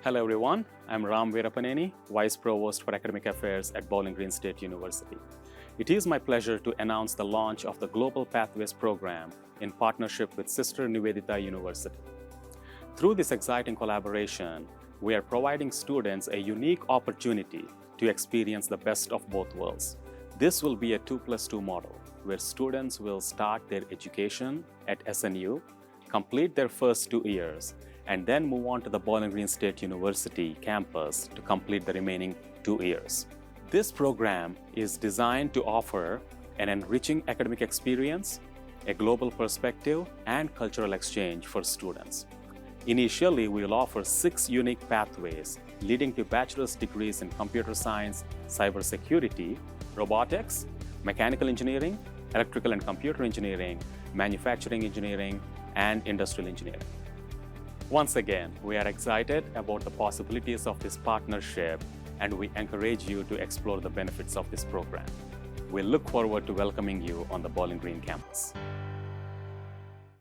Hello everyone, I'm Ram Veerapaneni, Vice Provost for Academic Affairs at Bowling Green State University. It is my pleasure to announce the launch of the Global Pathways program in partnership with sister Nivedita University. Through this exciting collaboration, we are providing students a unique opportunity to experience the best of both worlds. This will be a 2+2 model, where students will start their education at SNU, complete their first 2 years, and then move on to the Bowling Green State University campus to complete the remaining 2 years. This program is designed to offer an enriching academic experience, a global perspective, and cultural exchange for students. Initially, we will offer 6 unique pathways leading to bachelor's degrees in computer science, cybersecurity, robotics, mechanical engineering, electrical and computer engineering, manufacturing engineering, and industrial engineering. Once again, we are excited about the possibilities of this partnership, and we encourage you to explore the benefits of this program. We look forward to welcoming you on the Bowling Green campus.